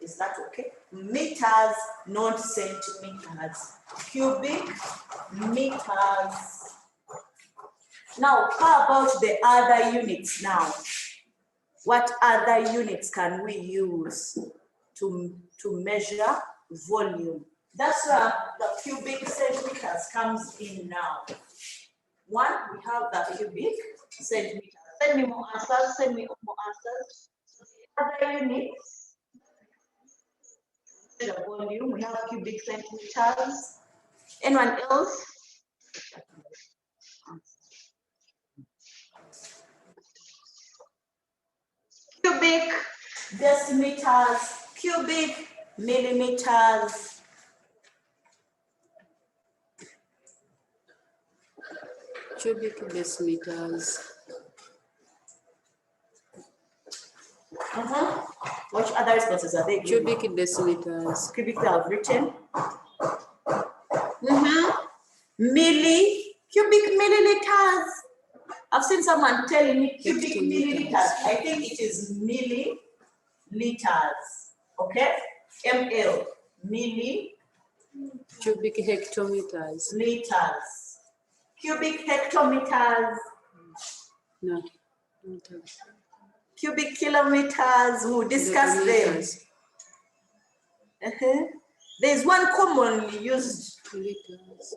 Is that okay? Meters, not centimeters. Cubic meters. Now, how about the other units now? What other units can we use to measure volume? That's where the cubic centimeters comes in now. One, we have the cubic centimeters. Send me more answers, send me more answers. Other units, the volume, we have cubic centimeters. Anyone else? Cubic decimeters, cubic millimeters. Cubic decimeters. Which other responses are they? Cubic decimeters. Cubic I've written. Cubic milliliters. I've seen someone telling me cubic milliliters. I think it is milliliters. Okay? ML. Milli. Cubic hectometers. Liters. Cubic hectometers. No. Cubic kilometers. We'll discuss them. There's one commonly used. Liters.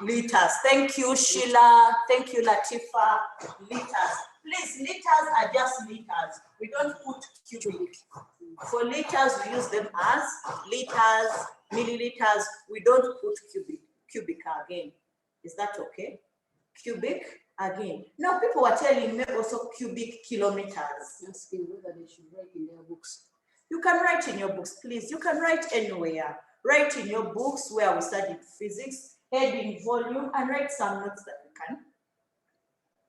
Liters. Thank you, Sheila. Thank you, Latifa. Liters. Please, liters are just liters. We don't put cubic. For liters, we use them as liters, milliliters. We don't put cubic again. Is that okay? Cubic again. Now, people are telling me also cubic kilometers. Asking whether they should write in their books. You can write in your books, please. You can write anywhere. Write in your books where we studied physics, heading, volume, and write some notes that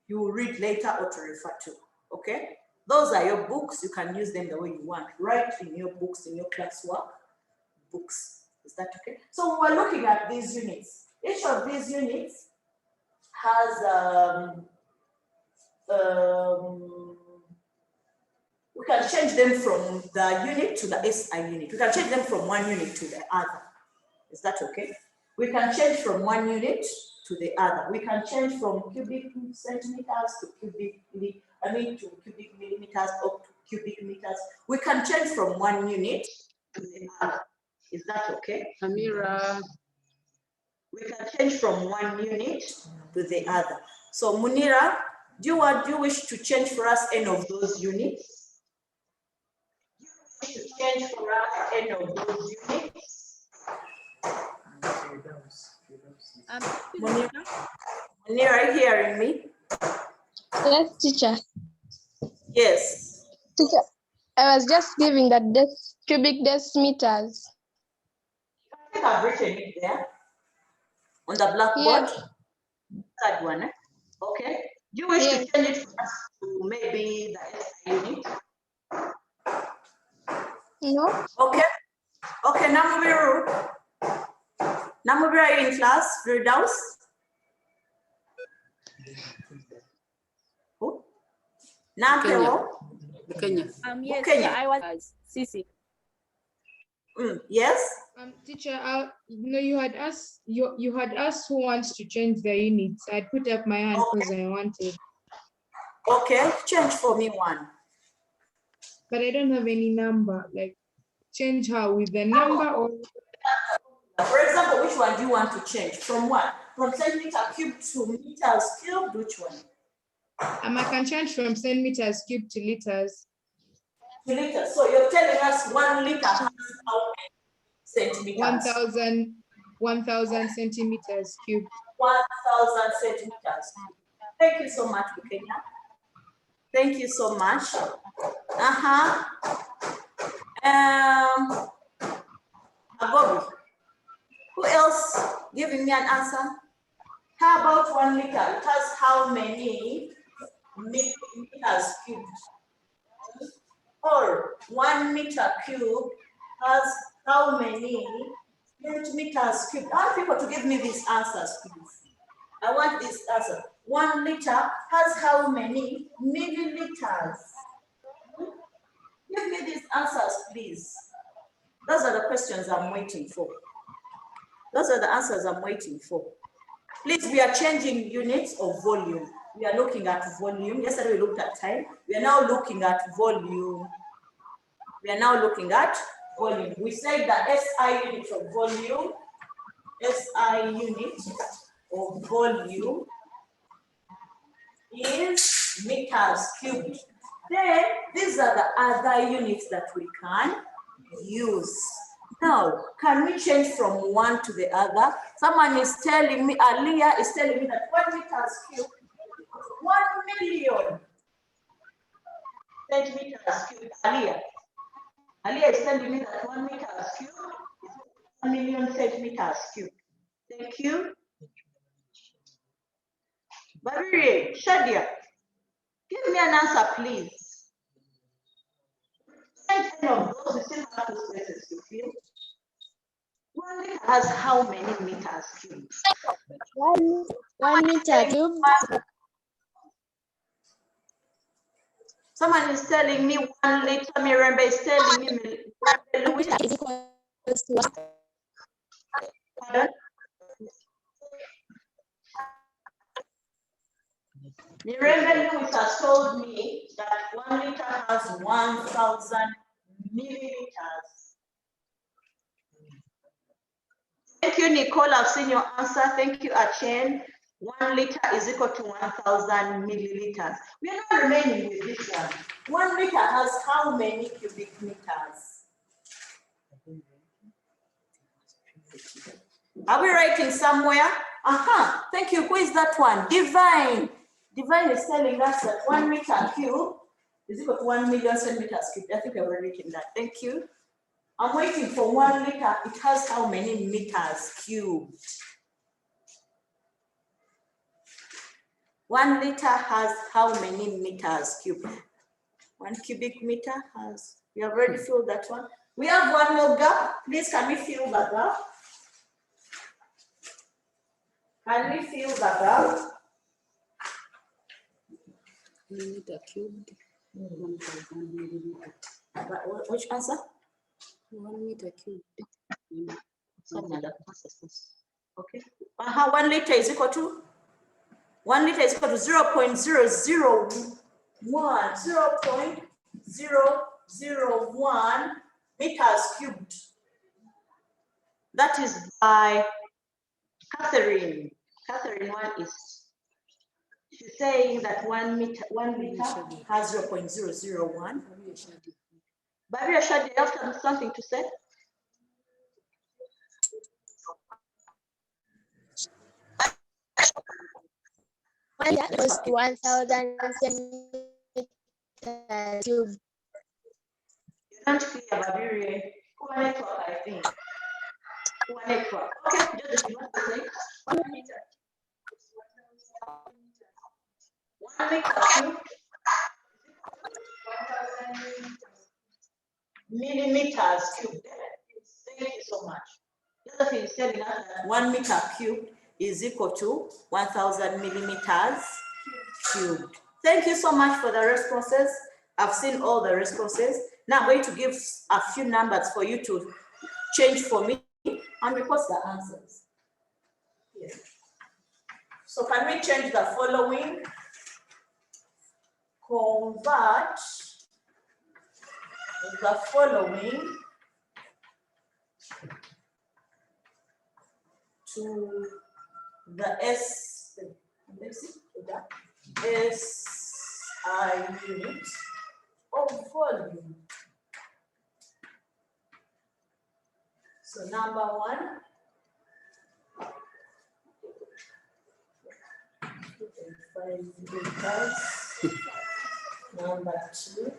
you will read later or to refer to, okay? Those are your books. You can use them the way you want. Write in your books, in your classwork books. Is that okay? So we're looking at these units. Each of these units has, we can change them from the unit to the SI unit. We can change them from one unit to the other. Is that okay? We can change from one unit to the other. We can change from cubic centimeters to cubic millimeters up to cubic meters. We can change from one unit to the other. Is that okay? Amira. We can change from one unit to the other. So Munira, do you wish to change for us any of those units? To change for us any of those units? Munira, are you hearing me? Yes, teacher. Yes. Teacher, I was just giving that cubic decimeters. I think I've written it there on the blackboard. Yes. Third one. Okay. Do you wish to change it for us to maybe the SI unit? No. Okay. Okay, Namubiru. Namubiru, are you in class? Firdaus? Who? Nampeo? Kenya. Yes, Kenya. I was Sisi. Yes. Teacher, no, you had asked who wants to change the units. I put up my hand because I wanted. Okay, change for me one. But I don't have any number. Like, change how, with the number or? For example, which one do you want to change? From what? From centimeter cubed to meters cubed? Which one? I can change from centimeters cubed to liters. To liters. So you're telling us 1 liter has how many centimeters? 1,000 centimeters cubed. 1,000 centimeters. Thank you so much, Kenya. Thank you so much. Agobi. Who else giving me an answer? How about 1 liter? It has how many meters cubed? Or 1 meter cubed has how many centimeters cubed? I want people to give me these answers, please. I want this answer. 1 liter has how many milliliters? Give me these answers, please. Those are the questions I'm waiting for. Those are the answers I'm waiting for. Please, we are changing units of volume. We are looking at volume. Yesterday we looked at time. We are now looking at volume. We are now looking at volume. We said that SI unit of volume, SI unit of volume is meters cubed. Then these are the other units that we can use. Now, can we change from one to the other? Someone is telling me, Aliyah is telling me that 1 meters cubed, 1 million centimeters cubed. Aliyah is telling me that 1 meters cubed is 1 million centimeters cubed. Thank you. Bariri, Shadia, give me an answer, please. Any of those, we still have two spaces to fill. 1 liter has how many meters cubed? 1 meter cubed. Someone is telling me 1 liter. Mirembe is telling me. Louis Is equal to Pardon? Mirembe Louis has told me that 1 liter has 1,000 milliliters. Thank you, Nicole. I've seen your answer. Thank you, Achen. 1 liter is equal to 1,000 milliliters. We are not remaining with this one. 1 liter has how many cubic meters? Are we writing somewhere? Thank you. Who is that one? Divine. Divine is telling us that 1 meter cube is equal to 1 million centimeters cubed. I think I've already written that. Thank you. I'm waiting for 1 liter. It has how many meters cubed? 1 liter has how many meters cubed? 1 cubic meter has, we have already filled that one. We have one more gap. Please, can we fill the gap? Can we fill the gap? 1 meter cubed, 1,000 milliliters. Which answer? 1 meter cubed. Some other answers. Okay. 1 liter is equal to? 1 liter is equal to 0.001 meters cubed. That is by Catherine. Catherine one is, she's saying that 1 liter has 0.001. Baria Shadi, you have something to say? That was 1,000 centimeters cubed. You're not clear, Babiria. Poor network, I think. Poor network. Okay, just what to say. 1 meter. 1 meter cubed. Millimeters cubed. Thank you so much. Josephine is telling us that 1 meter cubed is equal to 1,000 millimeters cubed. Thank you so much for the responses. I've seen all the responses. Now I'm going to give a few numbers for you to change for me and repost the answers. Yes. So can we change the following? Convert the following to the SI unit of volume. So number 1, 2.5 liters. Number 2,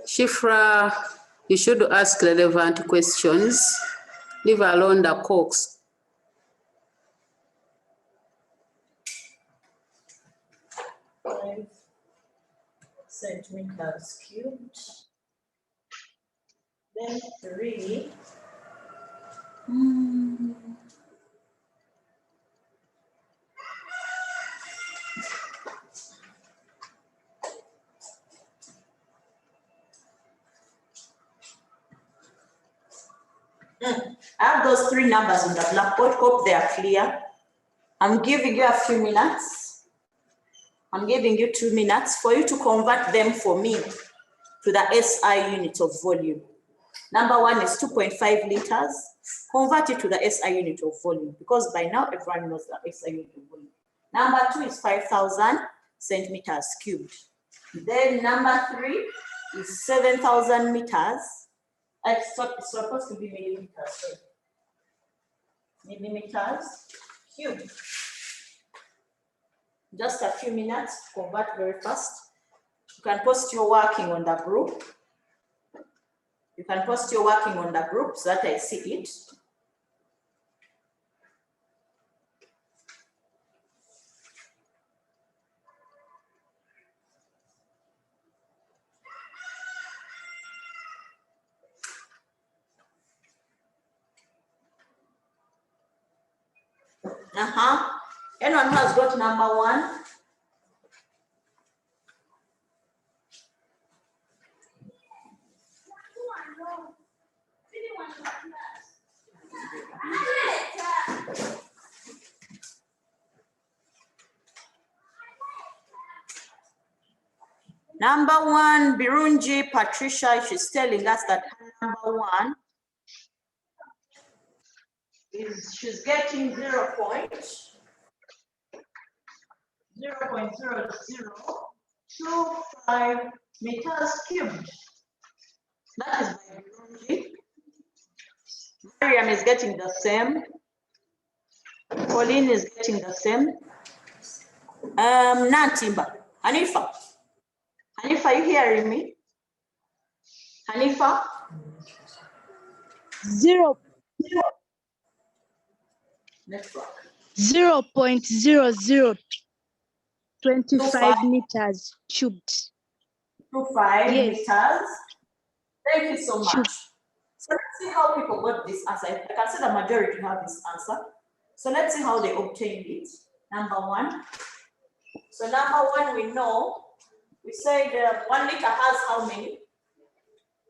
Shifra, you should ask relevant questions. Leave alone the cox. 5 centimeters cubed. Then 3. I have those 3 numbers on the blackboard. Hope they are clear. I'm giving you a few minutes. I'm giving you 2 minutes for you to convert them for me to the SI unit of volume. Number 1 is 2.5 liters. Convert it to the SI unit of volume because by now everyone knows the SI unit of volume. Number 2 is 5,000 centimeters cubed. Then number 3 is 7,000 meters. It's supposed to be millimeters. Sorry. Millimeters cubed. Just a few minutes, convert very fast. You can post your working on the group. You can post your working on the group so that I see it. Anyone who has got number 1? Number 1, Birunji Patricia, she's telling us that number 1 is she's getting 0.0025 meters cubed. That is by Birunji. Mariam is getting the same. Pauline is getting the same. Nantimba. Hanifa. Hanifa, are you hearing me? Hanifa? 0.0025 meters cubed. 25 Yes. meters. Thank you so much. Cubed. So let's see how people got this answer. I can see the majority have this answer. So let's see how they obtained it. Number 1. So number 1, we know, we said 1 liter has how many?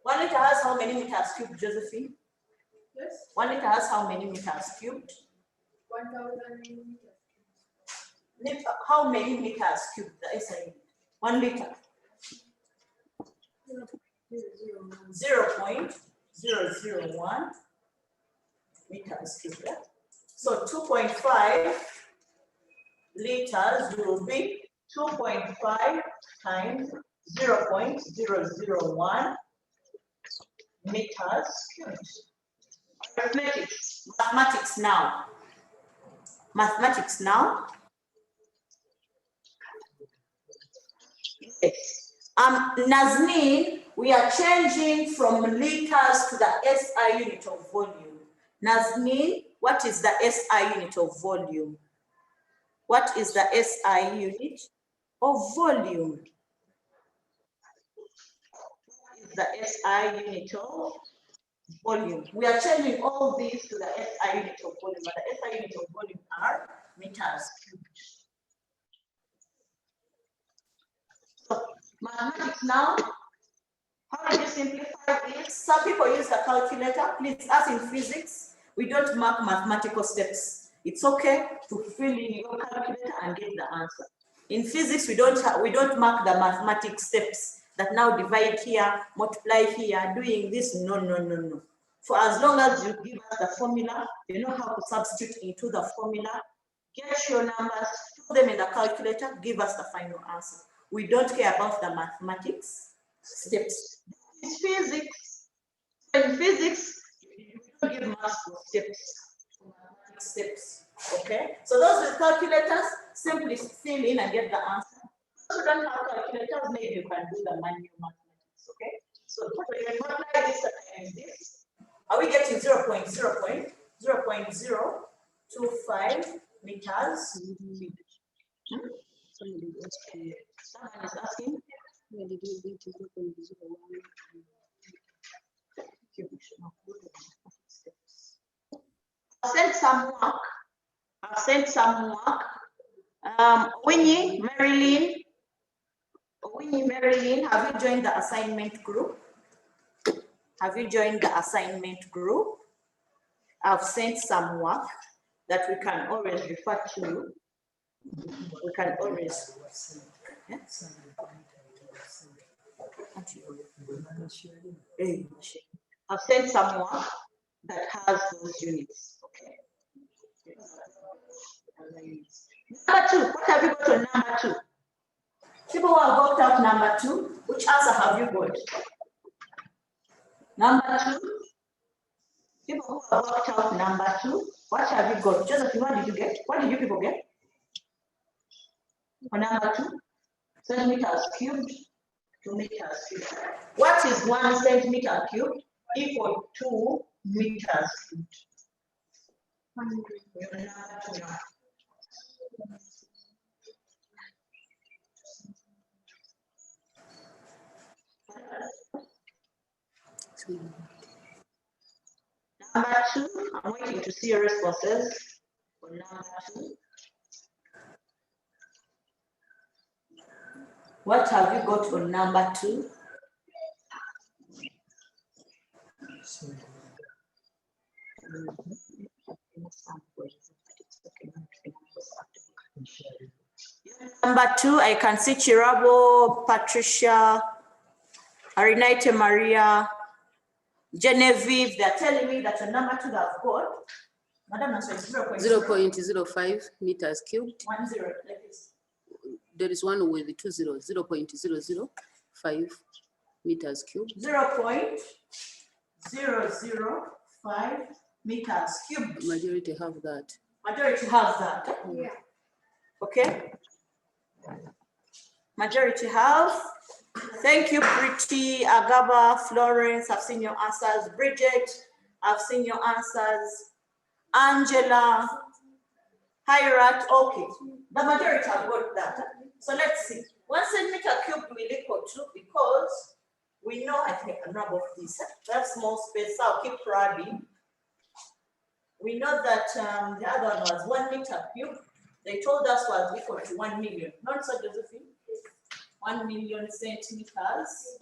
1 liter has how many meters cubed, Josephine? Yes. 1 liter has how many meters cubed? 1,000 meters. How many meters cubed? The SI unit. 1 liter. 0.001 meters cubed. Yeah? So 2.5 liters will be 2.5 times 0.001 meters cubed. Arithmetics, mathematics now. Mathematics now. Yes. Nazneen, we are changing from liters to the SI unit of volume. Nazneen, what is the SI unit of volume? What is the SI unit of volume? What is the SI unit of volume? We are changing all these to the SI unit of volume, but the SI unit of volume are meters cubed. So mathematics now, how do you simplify this? Some people use the calculator. Please, as in physics, we don't mark mathematical steps. It's okay to fill in your calculator and get the answer. In physics, we don't mark the mathematical steps that now divide here, multiply here, doing this. No. For as long as you give us the formula, you know how to substitute into the formula, get your numbers, put them in the calculator, give us the final answer. We don't care about the mathematics steps. It's physics. In physics, you don't give math for steps. Okay? So those with calculators, simply fill in and get the answer. Those who don't have calculators, maybe you can do the manual mathematics. Okay? So when you multiply this times this, are we getting 0.025 meters? Someone is asking. I've sent some work. Winnie, Marilyn, have you joined the assignment group? Have you joined the assignment group? I've sent some work that we can always refer to. We can always. Yes. I've sent some work that has those units. Okay. Number 2, what have you got on number 2? People who have worked out number 2, which answer have you got? Number 2. People who have worked out number 2, what have you got? Joseph, what did you get? What did you people get? On number 2, centimeters cubed, 2 meters cubed. What is 1 centimeter cubed equal to 2 meters cubed? 100. Number 2, I'm waiting to see your responses for number 2. What have you got on number 2? Number 2, I can see Chirabo, Patricia, Arinite Maria, Genevieve. They're telling me that the number 2 that I've got, Madam, I'm sorry, 0.05 meters cubed. 1 0, like this. There is one with 2 zeros, 0.005 meters cubed. 0.005 meters cubed. Majority have that. Majority have that. Yeah. Okay. Majority have. Thank you, Pretty, Agaba, Florence. I've seen your answers. Bridget, I've seen your answers. Angela, Hirat. Okay. The majority have got that. So let's see. 1 centimeter cubed will equal to, because we know I think a number of these. That small space, I'll keep rubbing. We know that the other one was 1 meter cubed. They told us was equal to 1 million. Not so, Josephine? 1 million centimeters.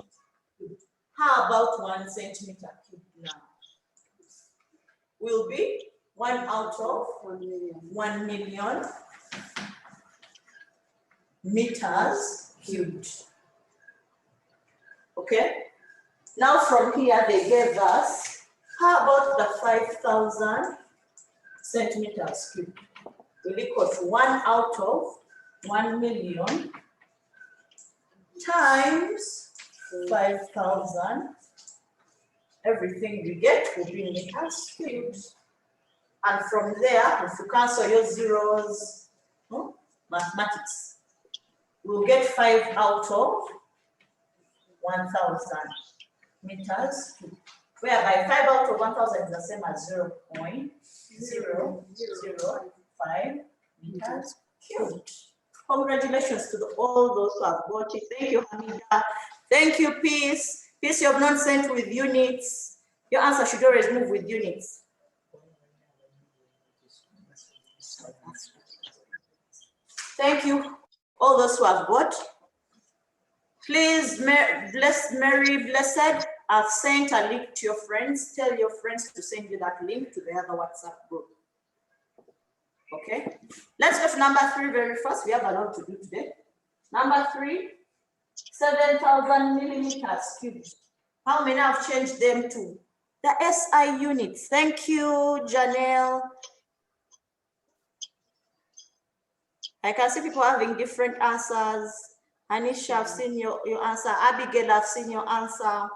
How about 1 centimeter cubed now? Will be 1 out of 1 million meters cubed. Okay? Now from here they gave us, how about the 5,000 centimeters cubed? Will equal to 1 out of 1 million times 5,000. Everything we get will be meters cubed. And from there, if you cancel your zeros, mathematics, we'll get 5 out of 1,000 meters cubed. Whereby 5 out of 1,000 is the same as 0.005 meters cubed. Congratulations to all those who have got it. Thank you, Hamida. Thank you, Peace. Peace, you have not sent with units. Your answer should always move with units. Thank you, all those who have got. Please, Mary Blessed, I've sent a link to your friends. Tell your friends to send you that link to the other WhatsApp group. Okay, let's go to number 3 very fast. We have a lot to do today. Number 3, 7,000 millimeters cubed. How many have changed them to the SI units? Thank you, Janelle. I can see people having different answers. Anisha, I've seen your answer. Abigail, I've seen your answer.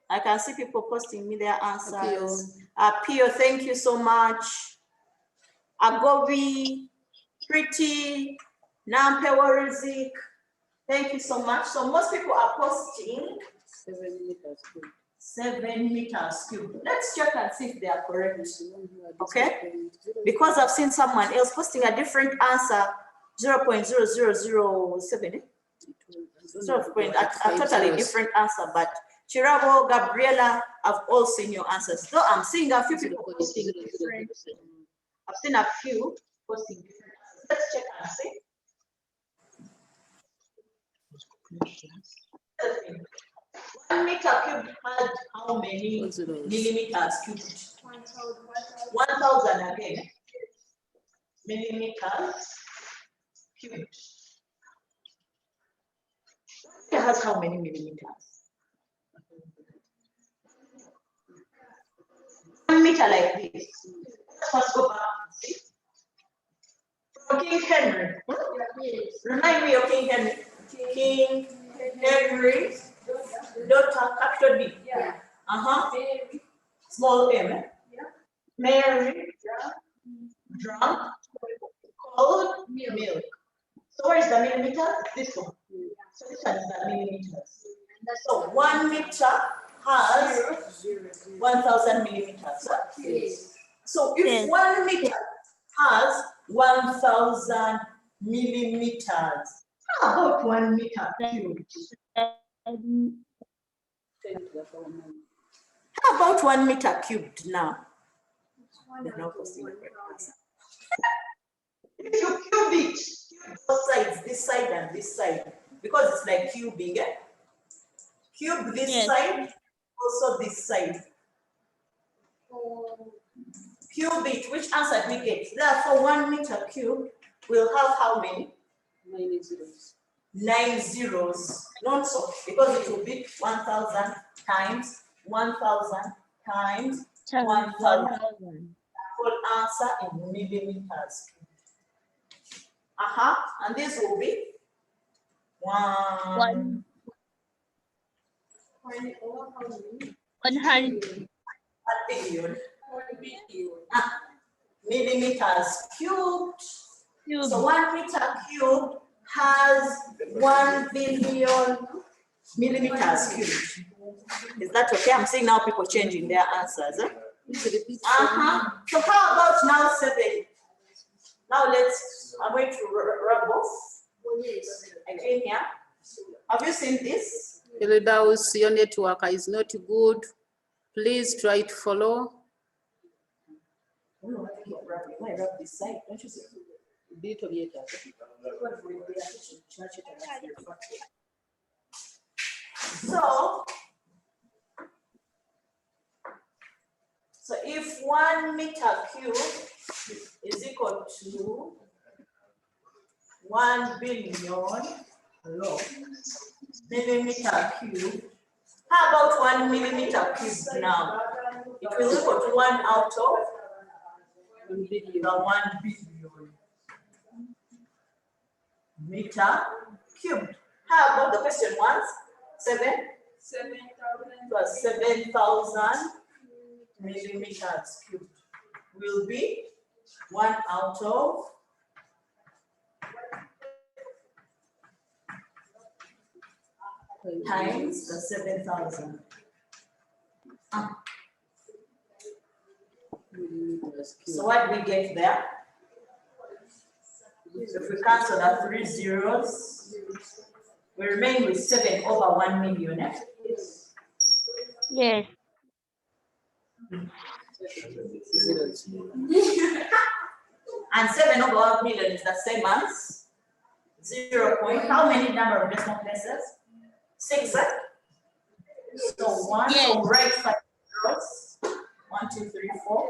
I can see people posting me their answers. Pio, thank you so much. Agobi, Pretty, Nampewaruzik, thank you so much. So most people are posting 7 meters cubed. 7 meters cubed. Let's check and see if they are correct. Okay? Because I've seen someone else posting a different answer, 0.0007. A totally different answer, but Chirabo, Gabriela, I've all seen your answers. Though I'm seeing a few people posting different. I've seen a few posting different answers. Let's check and see. 1 meter cubed had how many millimeters cubed? 1,000 again. Millimeters cubed. It has how many millimeters? 1 meter like this. Let's go back and see. From King Henry. Remind me of King Henry. King Henry. Daughter, capital B. Yeah. Small m. Mary. Drank. Cold milk. So where is the millimeter? This one. So this one is the millimeters. So 1 meter has 1,000 millimeters. Yes. So if 1 meter has 1,000 millimeters, how about 1 meter cubed? How about 1 meter cubed now? If you cube it, both sides, this side and this side, because it's like cubing, eh? Cube this side, also this side. Cube it, which answer we get? Therefore, 1 meter cubed will have how many? 9 zeros. 9 zeros. Not so, because it will be 1,000 times 1,000 times 1,000. Full answer in millimeters. And this will be 100 billion. Millimeters cubed. So 1 meter cubed has 1 billion millimeters cubed. Is that okay? I'm seeing now people changing their answers. Eh? So how about now 7? Now I'm going to rub off again here. Have you seen this? Elidaus, your network is not good. Please try to follow. Why rub this side? Don't you see? So if 1 meter cubed is equal to 1 billion millimeter cubed, how about 1 millimeter cubed now? It will equal to 1 out of the 1 billion meter cubed. How about the question once? 7 plus 7,000 millimeters cubed will be 1 out of times the 7,000. So what we get there? If we cancel the 3 zeros, we remain with 7 over 1 million. Eh? Yes. And 7 over 1 million is the same as 0 point. How many number of decimal places? 6. Eh? So 1. Yes. So write 5 zeros. 1, 2, 3, 4,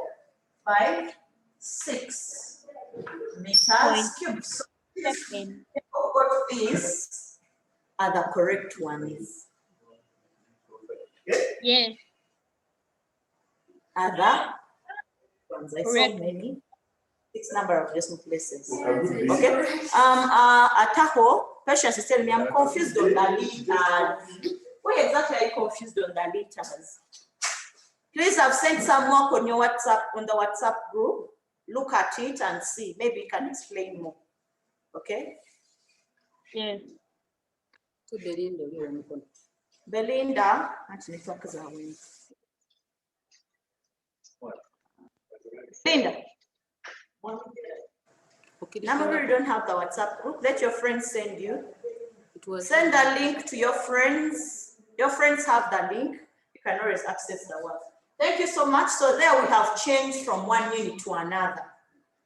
5, 6 meters cubed. So these are the correct ones. Yes. Other ones. I saw many. 6 number of decimal places. Okay. Ataho, Patience is telling me I'm confused on the letters. Why exactly are you confused on the letters? Please, I've sent some work on your WhatsApp, on the WhatsApp group. Look at it and see. Maybe you can explain more. Okay? Yes. Belinda, actually, focus on Belinda. Okay, Number you don't have the WhatsApp group. Let your friends send you. Send the link to your friends. Your friends have the link. You can always access the work. Thank you so much. So there we have changed from one unit to another.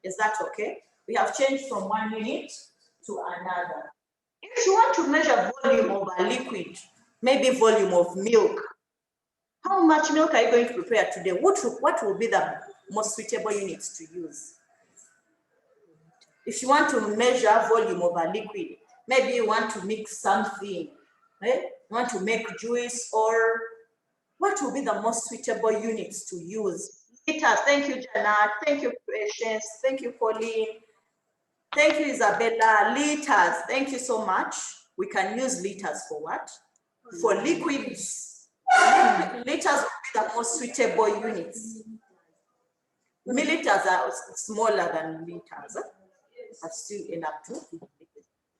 Is that okay? We have changed from one unit to another. If you want to measure volume of a liquid, maybe volume of milk, how much milk are you going to prepare today? What will be the most suitable units to use? If you want to measure volume of a liquid, maybe you want to mix something, right? You want to make juice, or what will be the most suitable units to use? Liters. Thank you, Janet. Thank you, Patience. Thank you, Pauline. Thank you, Isabella. Liters. Thank you so much. We can use liters for what? For liquids. Liters will be the most suitable units. Milliliters are smaller than liters, but still enough to.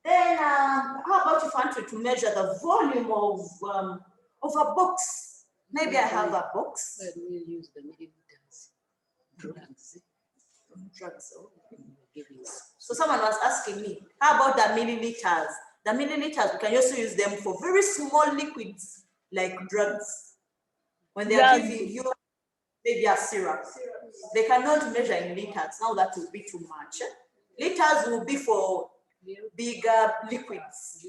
Then, how about if you wanted to measure the volume of a box? Maybe I have a box. We'll use the milliliters. Drugs. So someone was asking me, how about the milliliters? The milliliters, we can also use them for very small liquids like drugs. When they are giving you maybe a syrup, they cannot measure in liters. Now that will be too much. Liters will be for bigger liquids.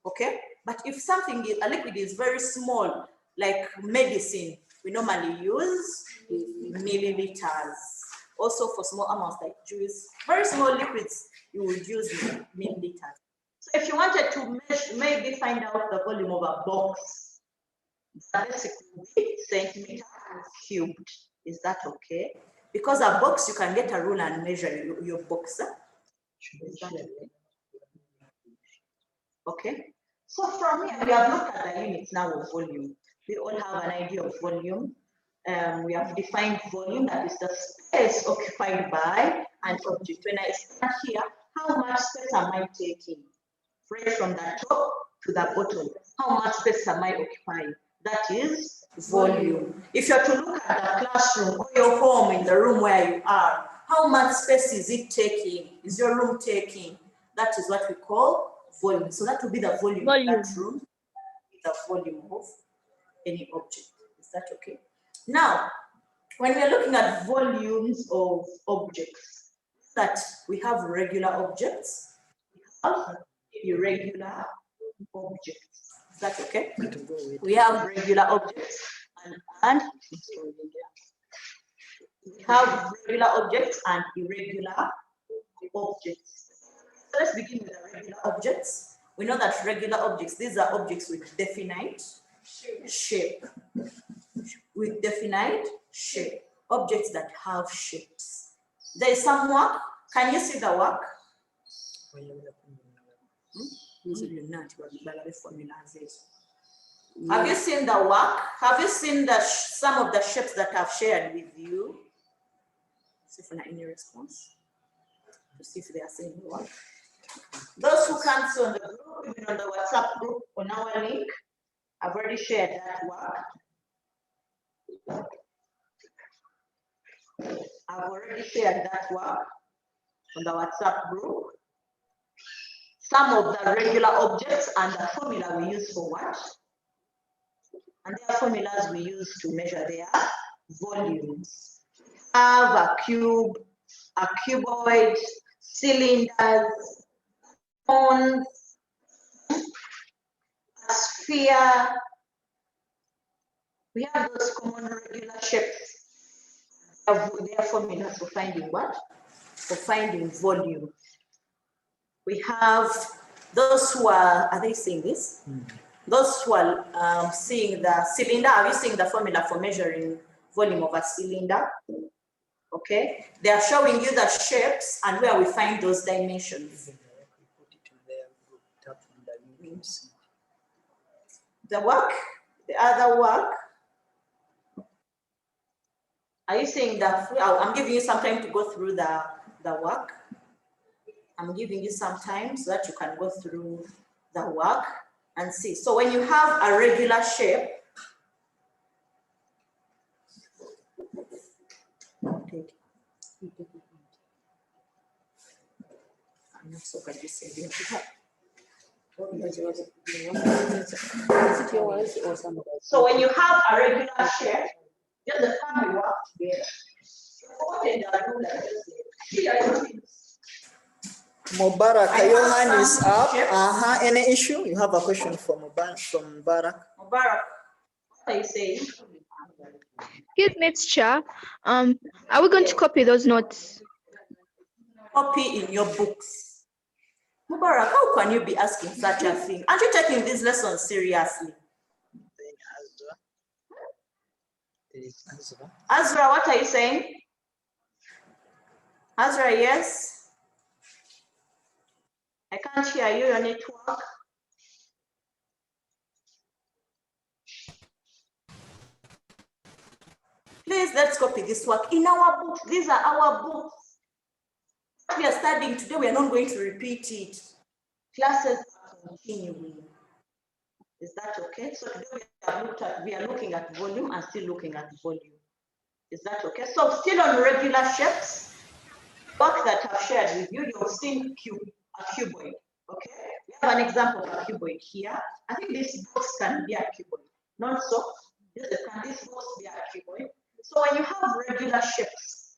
Okay, but if something is a liquid is very small, like medicine, we normally use milliliters. Also for small amounts like juice, very small liquids, you would use milliliters. So if you wanted to measure, maybe find out the volume of a box, basically centimeters cubed. Is that okay? Because a box, you can get a ruler and measure your box. Is that okay? Okay. So from here, we have looked at the units now of volume. We all have an idea of volume. We have defined volume, that is the space occupied by an object. When I stand here, how much space am I taking? Right from the top to the bottom, how much space am I occupying? That is volume. If you're to look at the classroom or your home, in the room where you are, how much space is it taking? Is your room taking? That is what we call volume. So that will be the volume of that room, the volume of any object. Is that okay? Now, when we are looking at volumes of objects, that we have regular objects, we have irregular objects. Is that okay? We have regular objects and we have regular objects and irregular objects. So let's begin with the regular objects. We know that regular objects, these are objects with definite shape. With definite shape. Objects that have shapes. There is some work. Can you see the work? Have you seen the work? Have you seen some of the shapes that I've shared with you? See if any response. To see if they are seeing the work. Those who can't see on the group, even on the WhatsApp group on our link, I've already shared that work. I've already shared that work on the WhatsApp group. Some of the regular objects and the formula we use for what? And there are formulas we use to measure their volumes. We have a cube, a cuboid, cylinders, cones, a sphere. We have those common regular shapes. They are formulas for finding what? For finding volume. We have those who are they seeing this? Those who are seeing the cylinder, are you seeing the formula for measuring volume of a cylinder? Okay, they are showing you the shapes and where we find those dimensions. The work, the other work. Are you seeing that? I'm giving you some time to go through the work. I'm giving you some time so that you can go through the work and see. So when you have a regular shape, I'm not so good at this. Is it yours or somebody else? So when you have a regular shape, just the family work together. What in the ruler? Mubarak, I your have hand is some up. shapes. Any issue? You have a question for Mubarak? Mubarak, what are you saying? Excuse me, teacher. Are we going to copy those notes? Copy in your books. Mubarak, how can you be asking such a thing? Aren't you taking these lessons seriously? Azra, what are you saying? Azra, yes? I can't hear you, your network. Please, let's copy this work in our books. These are our books. What we are studying today, we are not going to repeat it. Classes are continuing. Is that okay? So today we are looking at volume and still looking at volume. Is that okay? So still on regular shapes, work that I've shared with you, you've seen a cuboid. Okay, we have an example of a cuboid here. I think this box can be a cuboid. Not so. Can this box be a cuboid? So when you have regular shapes,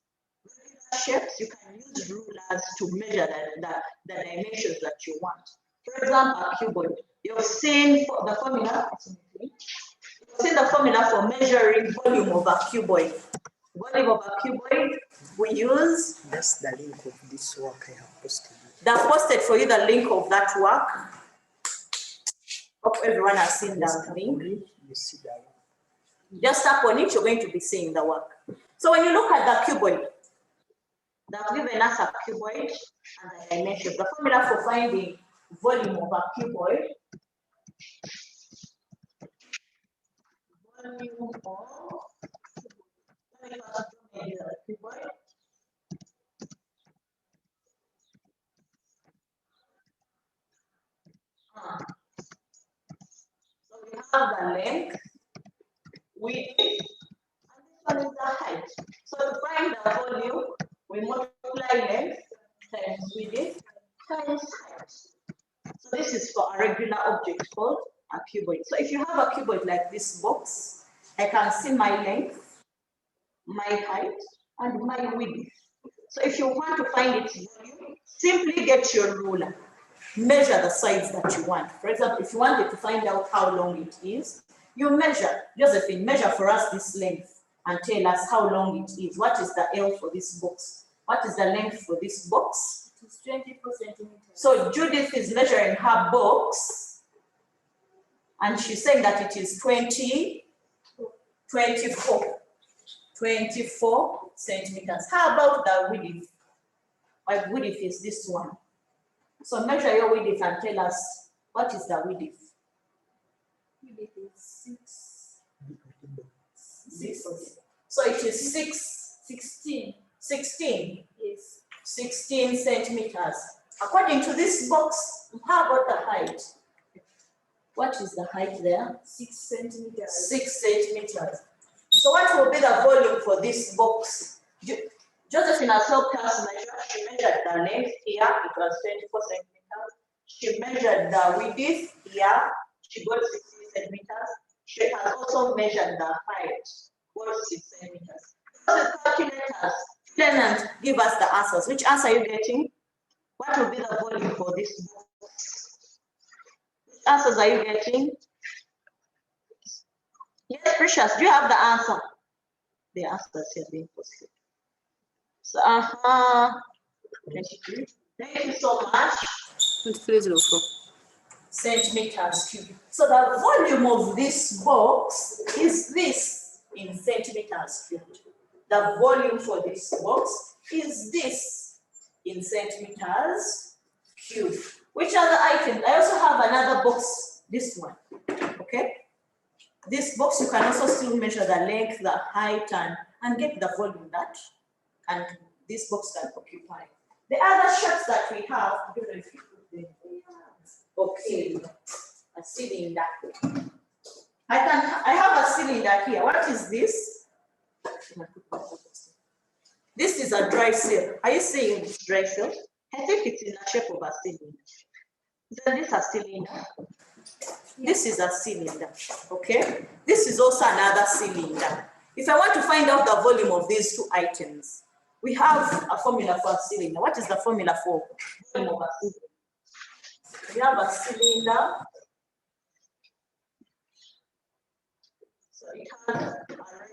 you can use rulers to measure the dimensions that you want. For example, a cuboid. You've seen the formula. You've seen the formula for measuring volume of a cuboid. Volume of a cuboid, we use. That's the link of this work I have posted. They've posted for you the link of that work. Hope everyone has seen that link. You see that. Just tap on it, you're going to be seeing the work. So when you look at the cuboid, they've given us a cuboid and the dimensions. The formula for finding volume of a cuboid. Volume of cuboid. So we have the length, width, and this one is the height. So to find the volume, we multiply length times width times height. So this is for a regular object called a cuboid. So if you have a cuboid like this box, I can see my length, my height, and my width. So if you want to find its volume, simply get your ruler. Measure the size that you want. For example, if you wanted to find out how long it is, you measure. Josephine, measure for us this length and tell us how long it is. What is the L for this box? What is the length for this box? It is 24 centimeters. So Judith is measuring her box and she's saying that it is 24 centimeters. How about the width? My width is this one. So measure your width and tell us what is the width. Width is 6. So it is 16. yes. 16 centimeters. According to this box, how about the height? What is the height there? 6 centimeters. 6 centimeters. So what will be the volume for this box? Josephine has helped us measure. She measured the length here, it was 24 centimeters. She measured the width here, she got 16 centimeters. She has also measured the height, got 6 centimeters. So calculators, students, give us the answers. Which answer are you getting? What will be the volume for this box? Which answers are you getting? Yes, Precious, do you have the answer? The answers here being posted. So, 22. Thank you so much. 2304. Centimeters cubed. So the volume of this box is this in centimeters cubed. The volume for this box is this in centimeters cubed. Which other items? I also have another box, this one, okay? This box, you can also still measure the length, the height, and get the volume that and this box can occupy. The other shapes that we have, I don't know if you put them. Okay, a cylinder. I have a cylinder here. What is this? This is a dry cell. Are you seeing this dry cell? I think it's in the shape of a cylinder. Isn't this a cylinder? This is a cylinder, okay? This is also another cylinder. If I want to find out the volume of these two items, We have a formula for a cylinder. What is the formula for volume of a cylinder? We have a cylinder. So it has a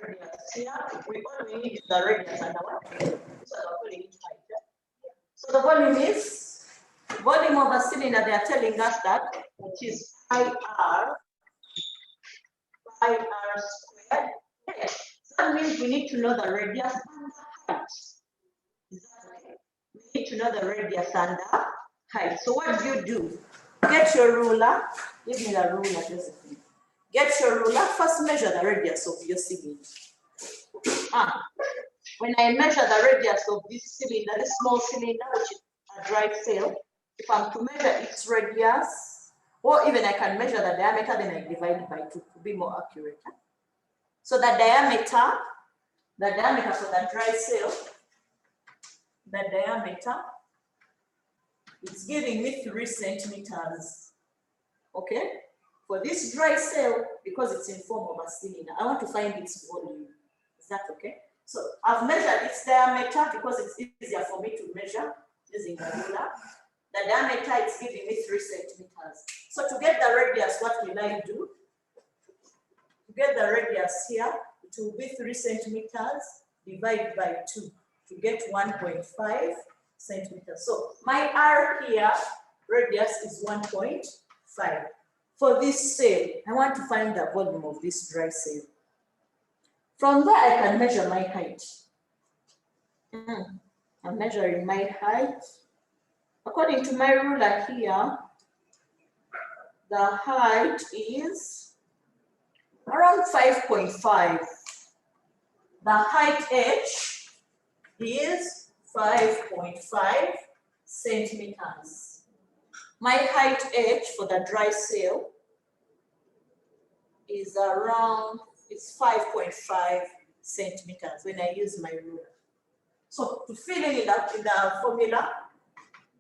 radius here. All we need is the radius and the what? So we're calling it height. So the volume is volume of a cylinder. They are telling us that it is pi r squared. Yes. That means we need to know the radius and the height. Is that okay? We need to know the radius and the height. So what do? Get your ruler. Give me the ruler, Josephine. Get your ruler. First measure the radius of your cylinder. When I measure the radius of this cylinder, this small cylinder, which is a dry cell, if I'm to measure its radius, or even I can measure the diameter, then I divide by 2 to be more accurate. So the diameter for the dry cell, the diameter, it's giving me 3 centimeters. Okay? For this dry cell, because it's in form of a cylinder, I want to find its volume. Is that okay? So I've measured its diameter because it's easier for me to measure using the ruler. The diameter is giving me 3 centimeters. So to get the radius, what will I do? To get the radius here, it will be 3 centimeters divided by 2 to get 1.5 centimeters. So my R here, radius is 1.5. For this cell, I want to find the volume of this dry cell. From there, I can measure my height. I'm measuring my height. According to my ruler here, the height is around 5.5. The height H is 5.5 centimeters. My height H for the dry cell is around, it's 5.5 centimeters when I use my ruler. So to fill in the formula,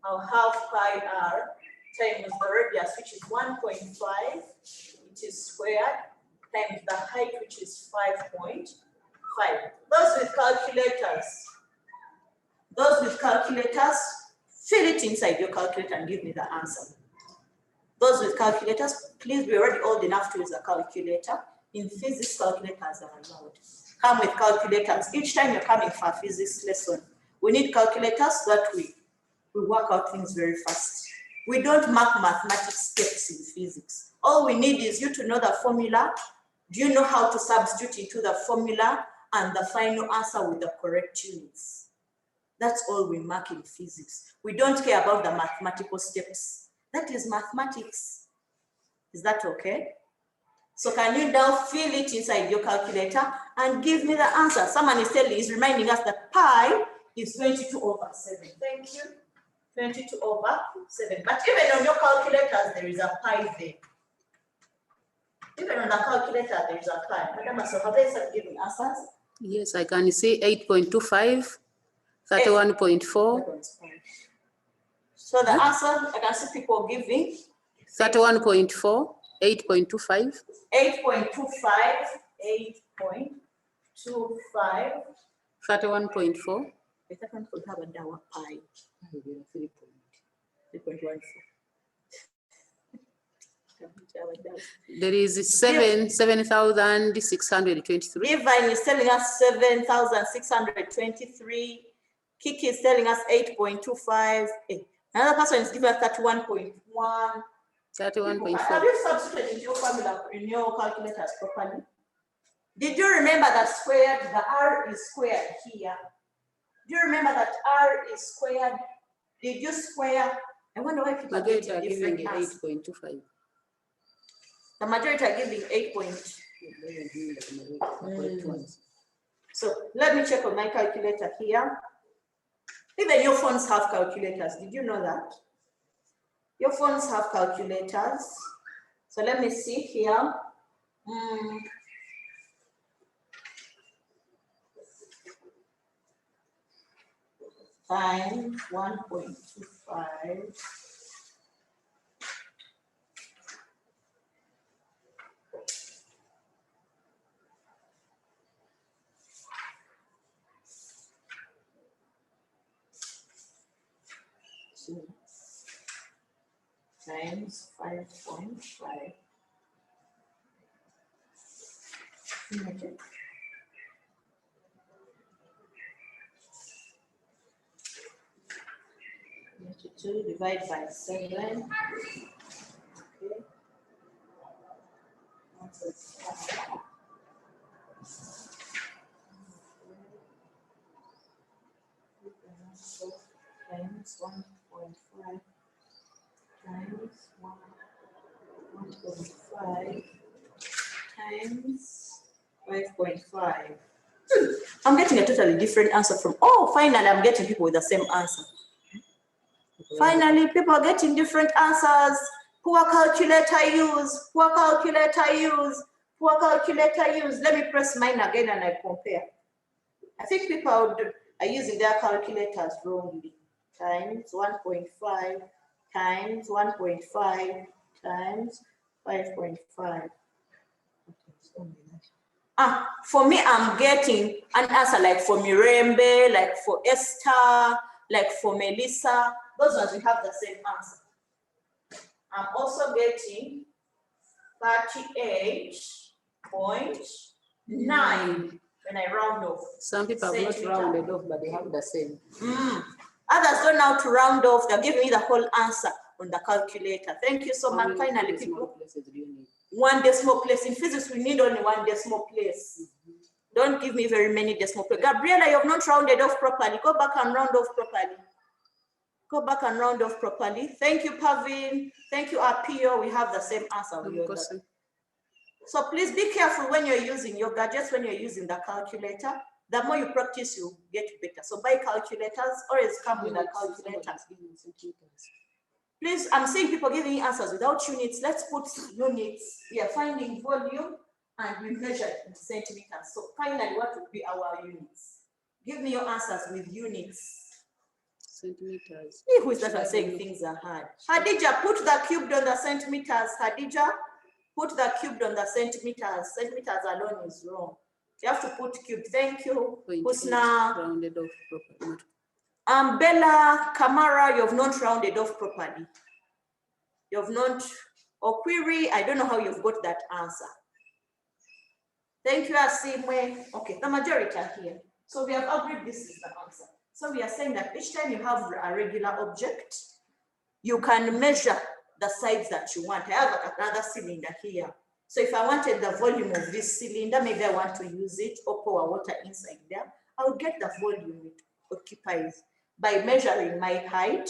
I'll have pi r times the radius, which is 1.5, which is squared, times the height, which is 5.5. Those with calculators, fill it inside your calculator and give me the answer. Those with calculators, please be already old enough to use a calculator. In physics, calculators are allowed. Come with calculators. Each time you're coming for a physics lesson, we need calculators so that we work out things very fast. We don't mark mathematical steps in physics. All we need is you to know the formula. Do you know how to substitute into the formula and the final answer with the correct units? That's all we mark in physics. We don't care about the mathematical steps. That is mathematics. Is that okay? So can you now fill it inside your calculator and give me the answer? Someone is reminding us that pi is 22 over 7. Thank you. 22 over 7. But even on your calculators, there is a pi there. Even on the calculator, there is a pi. Madam, so have they started giving answers? Yes, I can see 8.25, 31.4, So the answer, I can see people giving 31.4, 8.25, 8.25, 8.25. 31.4. The second could have a dawa pi. 3.14. There is 7,623. Ivan is telling us 7,623. Kiki is telling us 8.25. Another person is giving us 31.1. 31.4. Have you substituted in your formula, in your calculators properly? Did you remember that squared, the R is squared here? Do you remember that R is squared? Did you square? I wonder why people are Majority are getting giving different answers. 8.25. The majority are giving 8. So let me check on my calculator here. Even your phones have calculators. Did you know that? Your phones have calculators. So let me see here. Times 1.25. times 5.5. Okay. 2 divided by 7. Okay. Times 1.5 times 1.5 times 5.5. I'm getting a totally different answer from, oh, finally, I'm getting people with the same answer. Finally, people are getting different answers. Poor calculator use, poor calculator use, poor calculator use. Let me press mine again and I compare. I think people are using their calculators wrongly. Times 1.5 times 1.5 times 5.5. For me, I'm getting an answer like for Mirembe, like for Esther, like for Melissa. Those ones we have the same answer. I'm also getting 38.9 when I round off. Some people have not rounded off, but they have the same. Others don't know how to round off. They're giving me the whole answer on the calculator. Thank you so much. Finally, people. One decimal place. In physics, we need only one decimal place. Don't give me very many decimal places. Gabriela, you have not rounded off properly. Go back and round off properly. Go back and round off properly. Thank you, Pavin. Thank you, Apio. We have the same answer. So please be careful when you're using your gadgets, when you're using the calculator. The more you practice, you get better. So buy calculators, always come with a calculator. Please, I'm seeing people giving answers without units. Let's put units. We are finding volume and we measure it in centimeters. So finally, what would be our units? Give me your answers with units. Centimeters. Who is that one saying things are hard? Hadija, put the cubed on the centimeters. Hadija, put the cubed on the centimeters. Centimeters alone is wrong. You have to put cubed. Thank you. Husna. Rounded off properly. Bella, Kamara, you have not rounded off properly. You have not, or query, I don't know how you've got that answer. Thank you, Asimwe. Okay, the majority are here. So we have agreed this is the answer. So we are saying that each time you have a regular object, you can measure the size that you want. I have another cylinder here. So if I wanted the volume of this cylinder, maybe I want to use it or pour water inside there, I will get the volume it occupies by measuring my height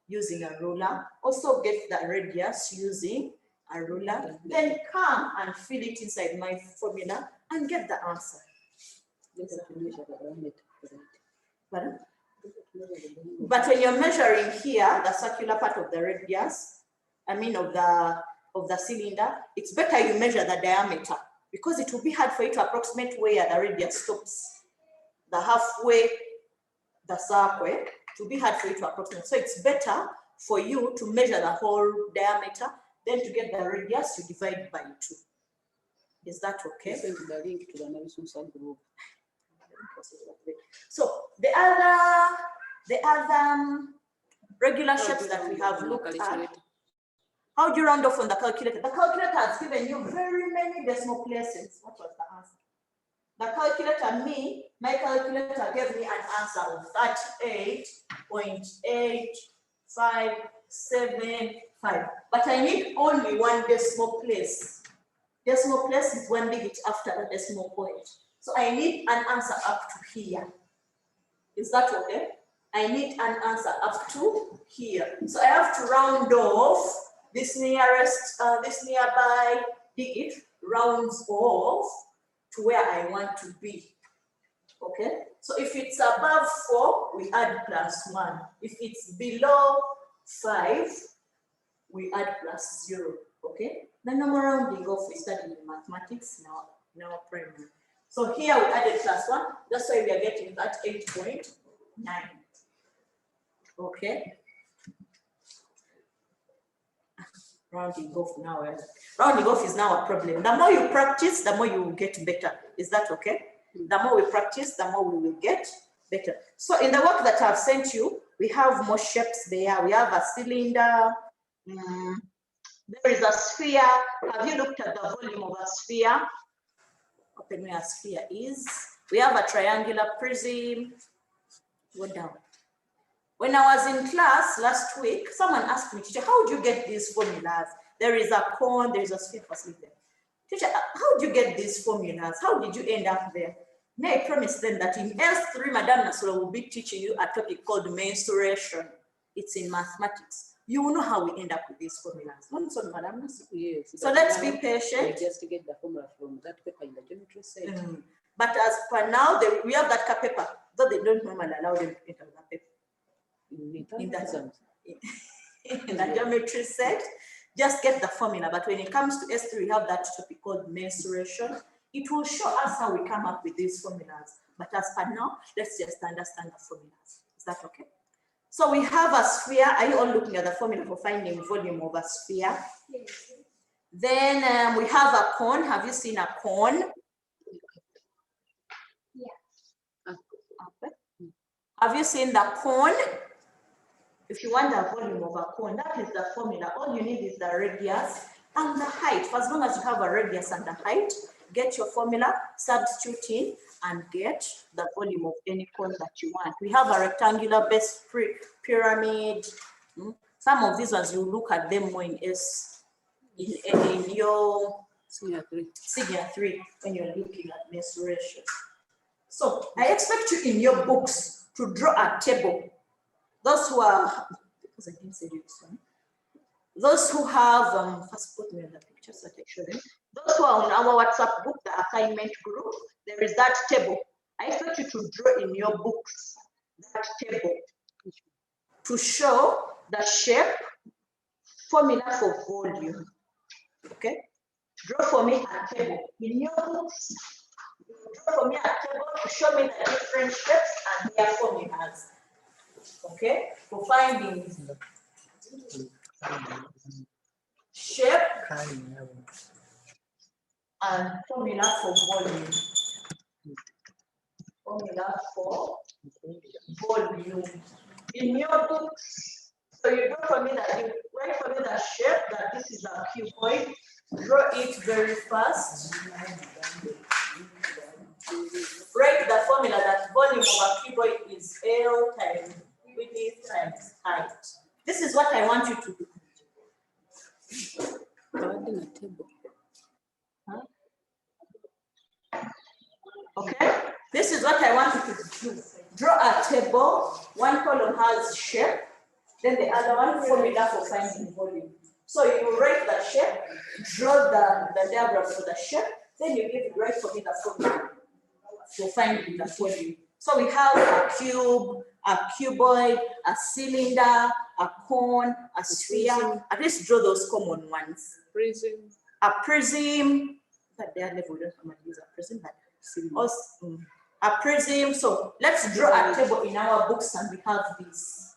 using a ruler, also get the radius using a ruler, then come and fill it inside my formula and get the answer. Pardon? But when you're measuring here, the circular part of the radius, of the cylinder, it's better you measure the diameter because it will be hard for you to approximate where the radius stops. The halfway, the circle, it will be hard for you to approximate. So it's better for you to measure the whole diameter, then to get the radius, you divide by 2. Is that okay? Send the link to the Navision group. So the other regular shapes that we have looked at, how do you round off on the calculator? The calculator has given you very many decimal places. What was the answer? The calculator, my calculator gave me an answer of 38.8575. But I need only one decimal place. Decimal place is one digit after the decimal point. So I need an answer up to here. Is that okay? I need an answer up to here. So I have to round off this nearby digit, rounds off to where I want to be. Okay? So if it's above 4, we add +1. If it's below 5, we add +0. Okay? The normal rounding off we studied in mathematics now in our primary. So here we added +1. That's why we are getting that 8.9. Okay. Rounding off now. Rounding off is now a problem. The more you practice, the more you will get better. Is that okay? The more we practice, the more we will get better. So in the work that I've sent you, We have more shapes there. We have a cylinder. There is a sphere. Have you looked at the volume of a sphere? Open where a sphere is. We have a triangular prism. Go down. When I was in class last week, someone asked me, teacher, how do you get these formulas? There is a cone, there is a sphere for sleeping. Teacher, how do you get these formulas? How did you end up there? May I promise them that in S3, Madam Nasolo will be teaching you a topic called mensuration. It's in mathematics. You will know how we end up with these formulas. Not so, Madam Nasolo. Yes. So let's be patient. Just to get the formula from that paper in the geometry set. But as per now, we have that paper, though they don't normally allow them to enter that paper. In the geometry set, just get the formula. But when it comes to S3, we have that topic called mensuration. It will show us how we come up with these formulas. But as per now, let's just understand the formulas. Is that okay? So we have a sphere. Are you all looking at the formula for finding volume of a sphere? Yes. Then we have a cone. Have you seen a cone? Yeah. Okay. Have you seen the cone? If you want the volume of a cone, that is the formula. All you need is the radius and the height. For as long as you have a radius and the height, get your formula, substitute in, and get the volume of any cone that you want. We have a rectangular base pyramid. Some of these ones, you look at them more in your senior 3 when you're looking at mensuration. So I expect you in your books to draw a table. Those who are, because I didn't say this one. Those who have, first put me in the picture so that I show them. Those who are on our WhatsApp group, the assignment group, there is that table. I expect you to draw in your books that table to show the shape, formula for volume. Okay? Draw for me a table in your books. Draw for me a table to show me the different shapes and their formulas. Okay, for finding shape and formula for volume. Formula for volume. In your books, so you draw for me that you write for me the shape that this is a cuboid. Draw it very fast. Write the formula that volume of a cuboid is L times width times height. This is what I want you to do. Adding a table. Okay, this is what I want you to do. Draw a table. One column has shape, then the other one formula for finding volume. So you write the shape, draw the diagram for the shape, then you write for me the formula for finding the volume. So we have a cube, a cuboid, a cylinder, a cone, a sphere. At least draw those common ones. Prism. A prism. But their level don't use a prism, but also, a prism. So let's draw a table in our books, and we have this.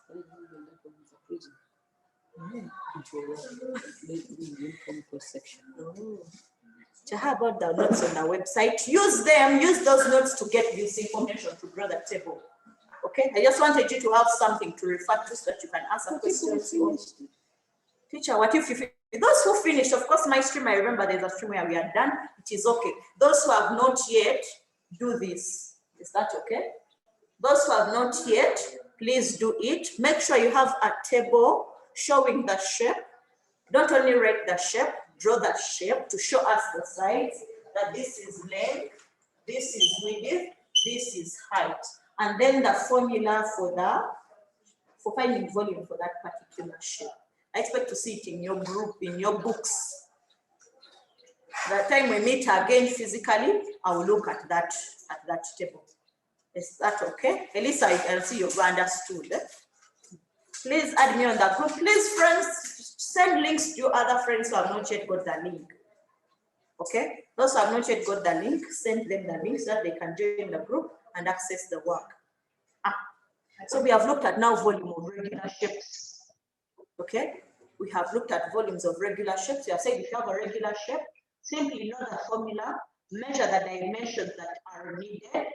How about the notes on the website? Use them. Use those notes to get this information to draw the table. Okay, I just wanted you to have something to refer to so that you can answer questions. Teacher, what if you finish? Those who finished, of course, my stream, I remember there's a stream where we are done. It is okay. Those who have not yet, do this. Is that okay? Those who have not yet, please do it. Make sure you have a table showing the shape. Don't only write the shape, draw the shape to show us the sides, that this is length, this is width, this is height. And then the formula for finding volume for that particular shape. I expect to see it in your group, in your books. The time we meet again physically, I will look at that table. Is that okay? At least I'll see you've understood. Please add me on that group. Please, friends, send links to your other friends who have not yet got the link. Okay? Those who have not yet got the link, send them the link so that they can join the group and access the work. So we have looked at now volume of regular shapes. Okay? We have looked at volumes of regular shapes. We have said if you have a regular shape, simply know the formula, measure the dimensions that are needed,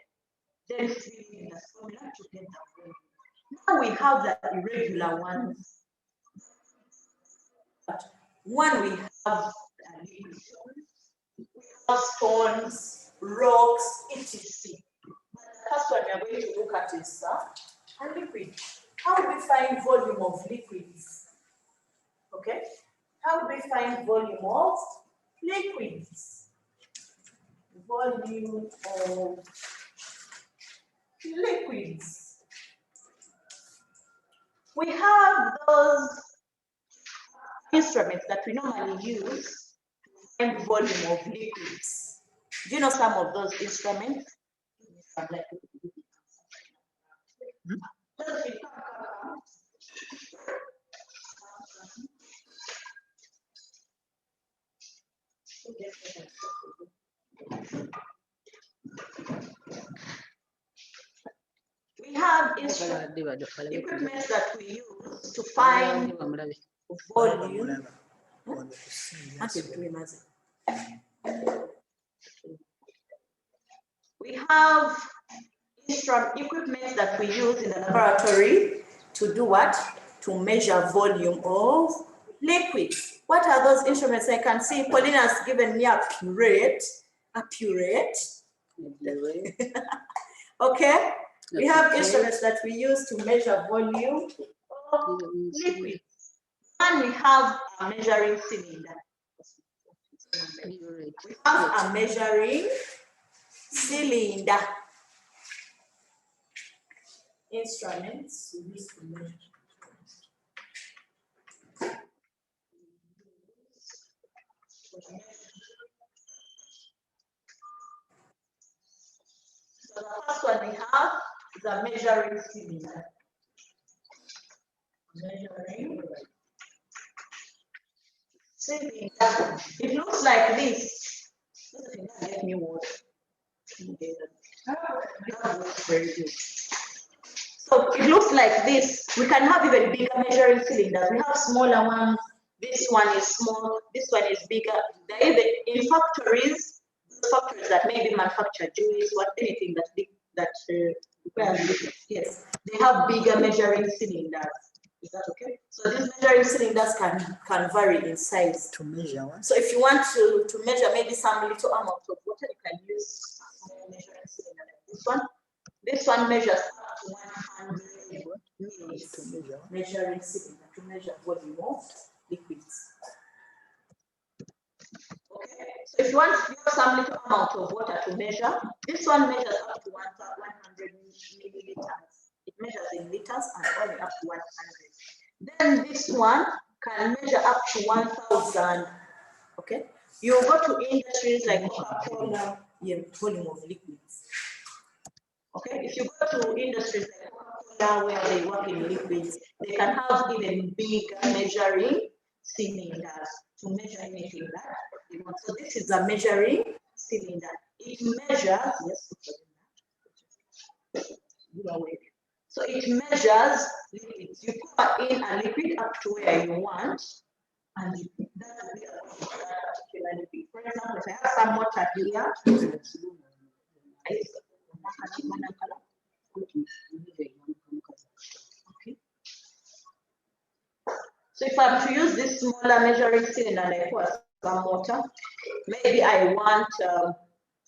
then fill in the formula to get the volume. Now we have the irregular ones. One we have stones, rocks, etc. The first one we are going to look at is a liquid. How do we find volume of liquids? Okay, how do we find volume of liquids? Volume of liquids. We have those instruments that we normally use to find volume of liquids. Do you know some of those instruments? We have equipment that we use to find volume. We have equipment that we use in the laboratory to do what? To measure volume of liquids. What are those instruments? I can see Pauline has given me a purette. Okay, we have instruments that we use to measure volume of liquids. And we have a measuring cylinder. We have a measuring cylinder. Instruments we use to measure. So the first one we have is a measuring cylinder. Measuring cylinder. It looks like this. Let me water. Very good. So it looks like this. We can have even bigger measuring cylinders. We have smaller ones. This one is small. This one is bigger. They're even in factories that maybe manufacture jewelry or anything that requires yes, they have bigger measuring cylinders. Is that okay? So these measuring cylinders can vary in size. To measure what? So if you want to measure maybe some little amount of water, you can use a small measuring cylinder like this one. This one measures up to 100 mils. To measure what? Measuring cylinder to measure volume of liquids. Okay, so if you want to use some little amount of water to measure, this one measures up to 100 milliliters. It measures in liters and only up to 100. Then this one can measure up to 1,000. Okay, you go to industries like Coca-Cola, volume of liquids. Okay, if you go to industries like Coca-Cola where they work in liquids, they can have even bigger measuring cylinders to measure anything that they want. So this is a measuring cylinder. It measures, so it measures liquids. You pour in a liquid up to where you want, and that will be a particular liquid. For example, if I have some water here, okay. So if I'm to use this smaller measuring cylinder and I pour some water, maybe I want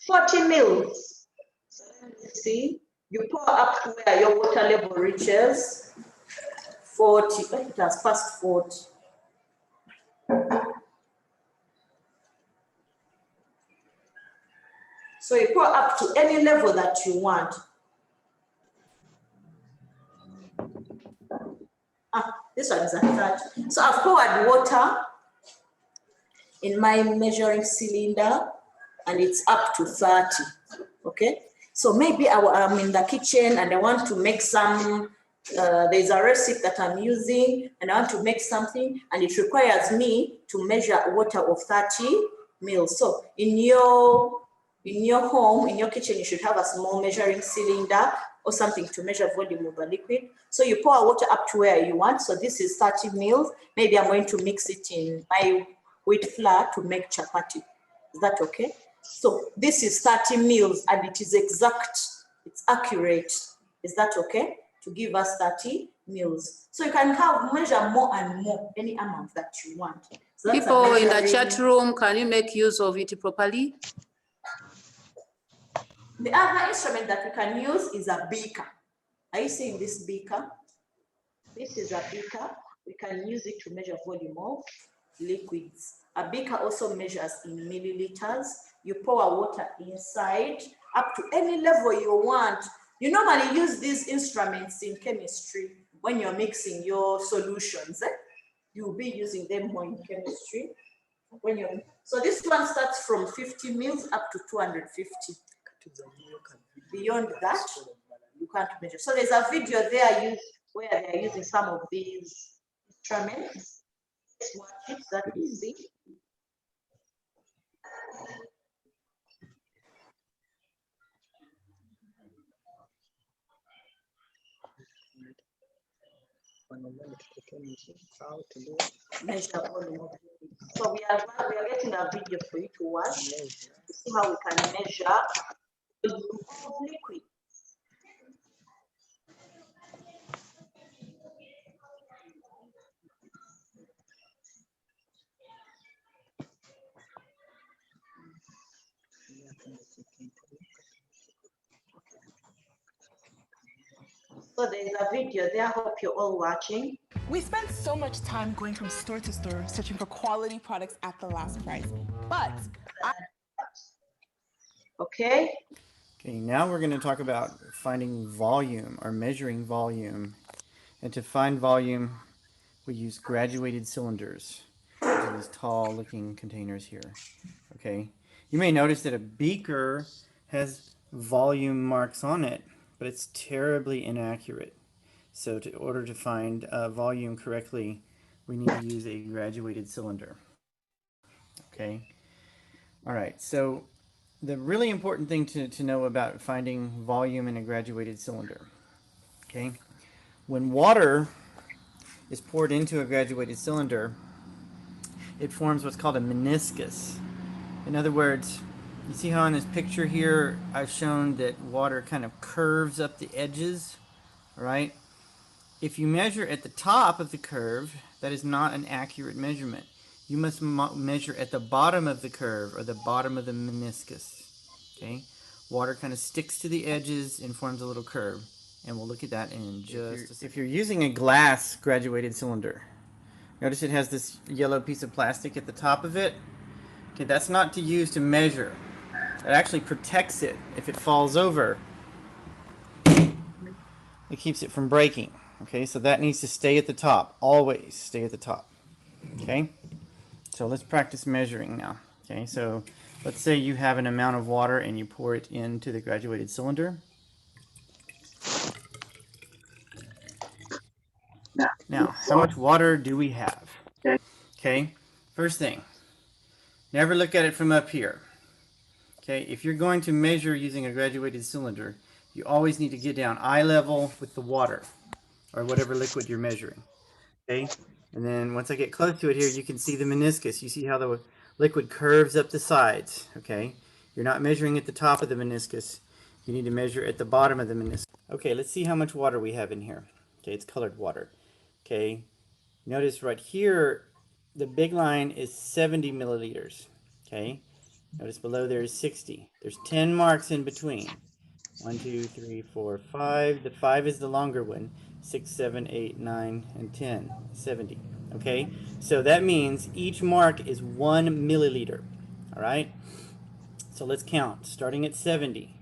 40 mils. So let me see. You pour up to where your water level reaches 40. It has passed 40. So you pour up to any level that you want. This one is at 30. So I've poured water in my measuring cylinder and it's up to 30. Okay. So maybe I'm in the kitchen and I want to make some, there's a recipe that I'm using and I want to make something and it requires me to measure water of 30 mils. So in your home, in your kitchen, you should have a small measuring cylinder or something to measure volume of a liquid. So you pour water up to where you want. So this is 30 mils. Maybe I'm going to mix it in my wheat flour to make chapati. Is that okay? So this is 30 mils and it is exact, it's accurate. Is that okay? to give us 30 mils. So you can measure more and more, any amount that you want. So that's a People in the measuring- chat room, can you make use of it properly? The other instrument that we can use is a beaker. Are you seeing this beaker? This is a beaker. We can use it to measure volume of liquids. A beaker also measures in milliliters. You pour water inside up to any level you want. You normally use these instruments in chemistry when you're mixing your solutions. You'll be using them more in chemistry. So this one starts from 50 mils up to 250. Beyond that, you can't measure. So there's a video there where they're using some of these instruments. Let's watch it, that you see. Measure volume of liquid. So we are getting a video for you to watch to see how we can measure volume of liquid. So there's a video there. I hope you're all watching. We spend so much time going from store to store searching for quality products at the last price. But Okay. Okay, now we're going to talk about finding volume or measuring volume. And to find volume, we use graduated cylinders, which are these tall looking containers here. Okay, you may notice that a beaker has volume marks on it, but it's terribly inaccurate. So in order to find volume correctly, we need to use a graduated cylinder. Okay, all right, so the really important thing to know about finding volume in a graduated cylinder, okay, when water is poured into a graduated cylinder, it forms what's called a meniscus. In other words, you see how in this picture here I've shown that water kind of curves up the edges, right? If you measure at the top of the curve, that is not an accurate measurement. You must measure at the bottom of the curve or the bottom of the meniscus. Okay? Water kind of sticks to the edges and forms a little curve. And we'll look at that in just a second. If you're using a glass graduated cylinder, notice it has this yellow piece of plastic at the top of it. Okay, that's not to use to measure. It actually protects it if it falls over. It keeps it from breaking. Okay, so that needs to stay at the top. Always stay at the top. Okay, so let's practice measuring now. Okay, so let's say you have an amount of water and you pour it into the graduated cylinder. Now, how much water do we have? Okay, first thing, never look at it from up here. Okay, if you're going to measure using a graduated cylinder, you always need to get down eye level with the water or whatever liquid you're measuring. Okay, and then once I get close to it here, you can see the meniscus. You see how the liquid curves up the sides. Okay, you're not measuring at the top of the meniscus. You need to measure at the bottom of the meniscus. Okay, let's see how much water we have in here. Okay, it's colored water. Okay, notice right here, the big line is 70 milliliters. Okay, notice below there is 60. There's 10 marks in between. 1, 2, 3, 4, 5. The 5 is the longer one. 6, 7, 8, 9, and 10. 70. Okay, so that means each mark is 1 milliliter. All right, so let's count starting at 70.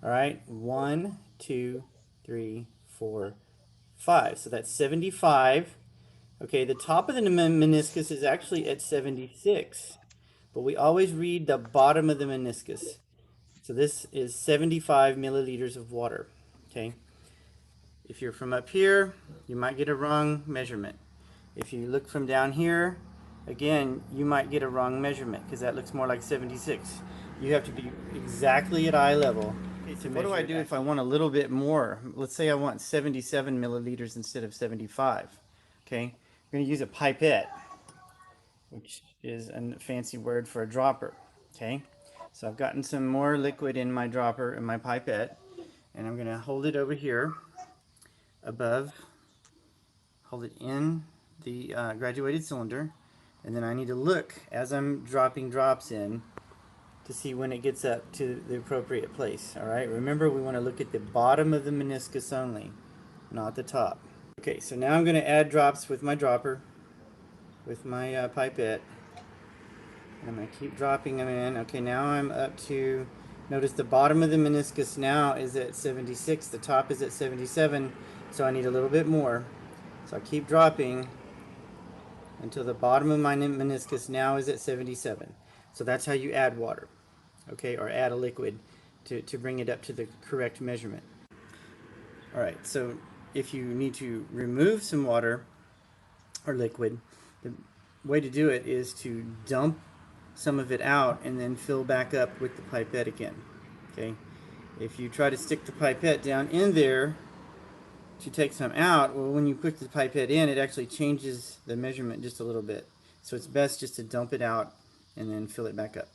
All right, 1, 2, 3, 4, 5. So that's 75. Okay, the top of the meniscus is actually at 76, but we always read the bottom of the meniscus. So this is 75 milliliters of water. Okay, if you're from up here, you might get a wrong measurement. If you look from down here, again, you might get a wrong measurement because that looks more like 76. You have to be exactly at eye level. Okay, so what do I do if I want a little bit more? Let's say I want 77 milliliters instead of 75. Okay, I'm going to use a pipette, which is a fancy word for a dropper. Okay, so I've gotten some more liquid in my dropper, in my pipette, and I'm going to hold it over here. above, hold it in the graduated cylinder, and then I need to look as I'm dropping drops in to see when it gets up to the appropriate place. All right, remember we want to look at the bottom of the meniscus only, not the top. Okay, so now I'm going to add drops with my dropper, with my pipette. I'm going to keep dropping them in. Okay, now I'm up to, notice the bottom of the meniscus now is at 76, the top is at 77, so I need a little bit more. So I keep dropping until the bottom of my meniscus now is at 77. So that's how you add water, okay, or add a liquid to bring it up to the correct measurement. All right, so if you need to remove some water or liquid, the way to do it is to dump some of it out and then fill back up with the pipette again. Okay, if you try to stick the pipette down in there to take some out, well, when you put the pipette in, it actually changes the measurement just a little bit. So it's best just to dump it out and then fill it back up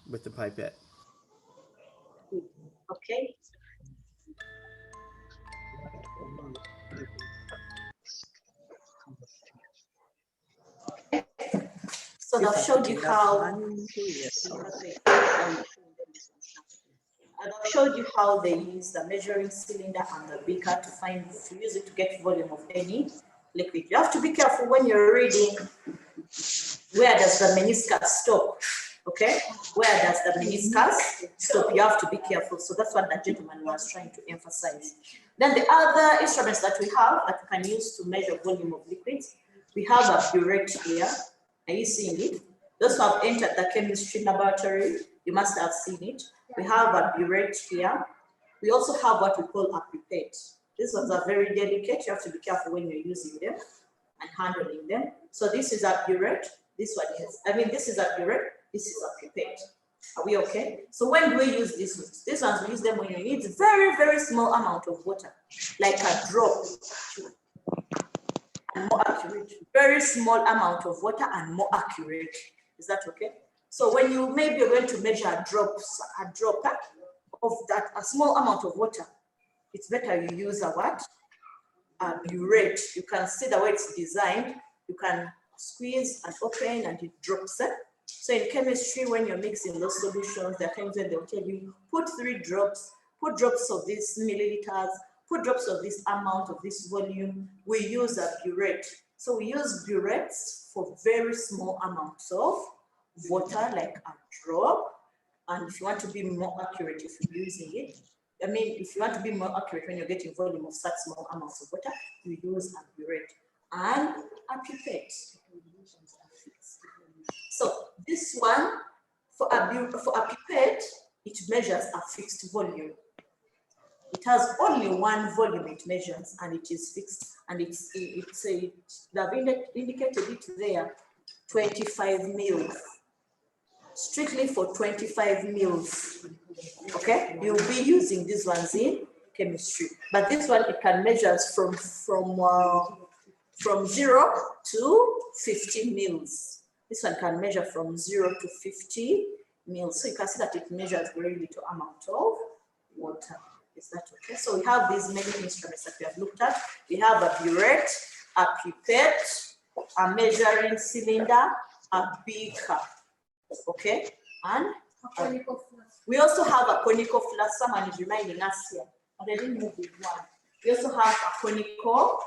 with the pipette. Okay. So I've showed you how I've showed you how they use the measuring cylinder and the beaker to use it to get volume of any liquid. You have to be careful when you're reading, where does the meniscus stop? Okay, where does the meniscus stop? You have to be careful. So that's what the gentleman was trying to emphasize. Then the other instruments that we have that we can use to measure volume of liquids, we have a burette here. Are you seeing it? Those who have entered the chemistry laboratory, you must have seen it. We have a burette here. We also have what we call a pipette. These ones are very delicate. You have to be careful when you're using them and handling them. So this is a burette. This one is, this is a burette. This is a pipette. Are we okay? So when do we use these ones? These ones we use them when you need very, very small amount of water, like a drop. And more accurate. Very small amount of water and more accurate. Is that okay? So when you maybe you're going to measure a drop of that, a small amount of water, it's better you use a what? A burette. You can see the way it's designed. You can squeeze and open and it drops it. So in chemistry, when you're mixing those solutions, there are times when they'll tell you, put 3 drops, put drops of this milliliters, put drops of this amount of this volume. We use a burette. So we use burettes for very small amounts of water, like a drop. And if you want to be more accurate, if you're using it, if you want to be more accurate when you're getting volume of such small amounts of water, you use a burette and a pipette. So this one, for a pipette, it measures a fixed volume. It has only one volume it measures, and it is fixed, and they've indicated it there, 25 mils. Strictly for 25 mils. Okay, you'll be using these ones in chemistry, but this one it can measure from 0 to 50 mils. This one can measure from 0 to 50 mils. So you can see that it measures very little amount of water. Is that okay? So we have these many instruments that we have looked at. We have a burette, a pipette, a measuring cylinder, a beaker. Okay, and we also have a conical flask. Someone is reminding us here, but I didn't move with one. We also have a conical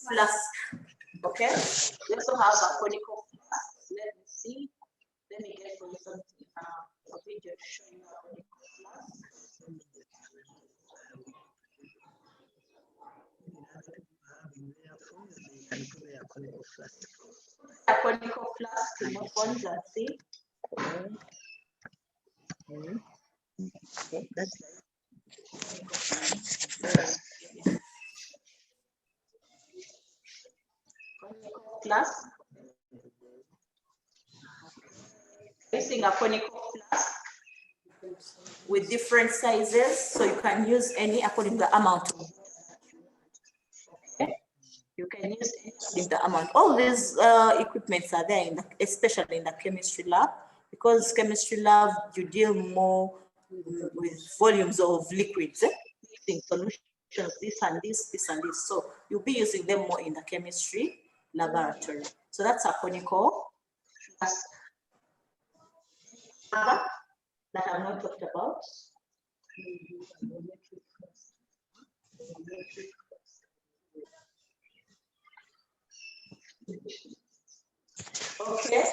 flask. Okay, we also have a conical flask. Let me see. Let me get for you something. A video showing a conical flask. A conical flask in the ones that see. Okay, that's conical flask. Using a conical flask with different sizes, so you can use any according to the amount. Okay. You can use any according to the amount. All these equipments are there, especially in the chemistry lab, because chemistry lab you deal more with volumes of liquids, mixing solutions. this and this, this and this. So you'll be using them more in the chemistry laboratory. So that's a conical that I've not talked about. Okay.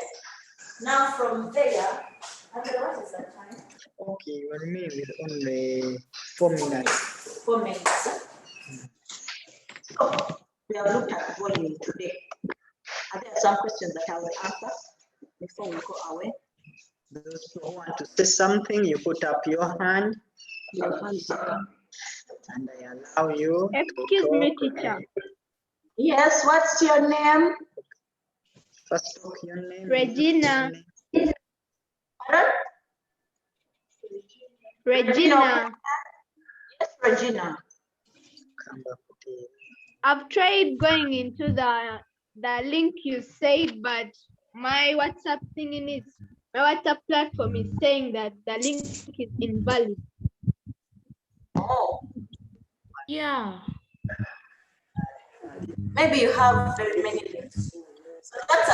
Now from there, what is that time? Okay, you and me with only 4 minutes. 4 minutes. So we have looked at volume today. Are there some questions that I will answer before we go away? Those who want to say something, you put up your hand. Your hands up. And I allow you. Excuse me, teacher. Yes, what's your name? First talk your name. Regina. Pardon? Regina. Yes, Regina. I've tried going into the link you said, but my WhatsApp my WhatsApp platform is saying that the link is invalid. Oh, Yeah. maybe you have very many links. So that's a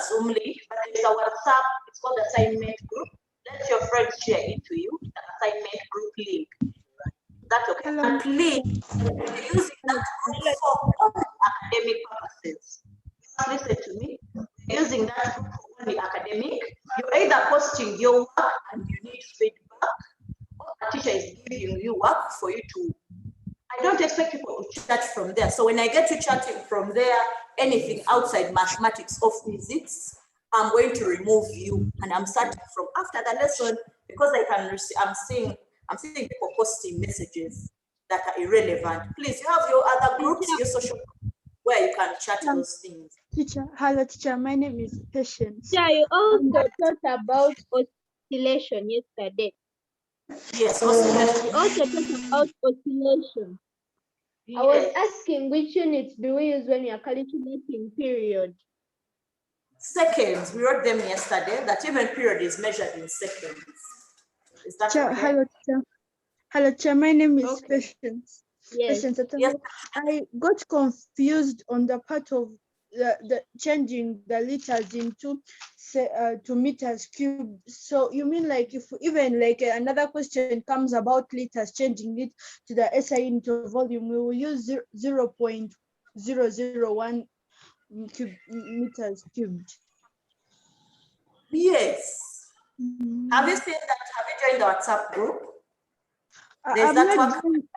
Zoom link, but there's a WhatsApp, it's called assignment group. Let your friends share it to you, the assignment group link. That's okay. And please, you're using that group for academic purposes. Listen to me. You're using that group for only academic. You're either posting your work and you need feedback, or a teacher is giving you work for you to. I don't expect people to chat from there. So when I get to chatting from there, anything outside mathematics or physics, I'm going to remove you, and I'm starting from after the lesson because I can. I'm seeing people posting messages that are irrelevant. Please, you have your other groups, your social groups, where you can chat those things. Teacher, hello teacher, my name is Patience. Yeah, you also talked about oscillation yesterday. Yes, You also talked about oscillation. I was asking which units do we use when we are calculating period? Seconds, we wrote them yesterday, that even period is measured in seconds. Is that Teacher, okay? hello teacher. Hello teacher, my name is Okay. Patience. Yes. Patience. Yes. I got confused on the part of the changing the liters into to meters cubed. So you mean like if even like another question comes about liters, changing it to the SI into volume, we will use 0.001 meters cubed. Yes. Have you seen that? Have you joined the WhatsApp group? There's I'm that not one. joined,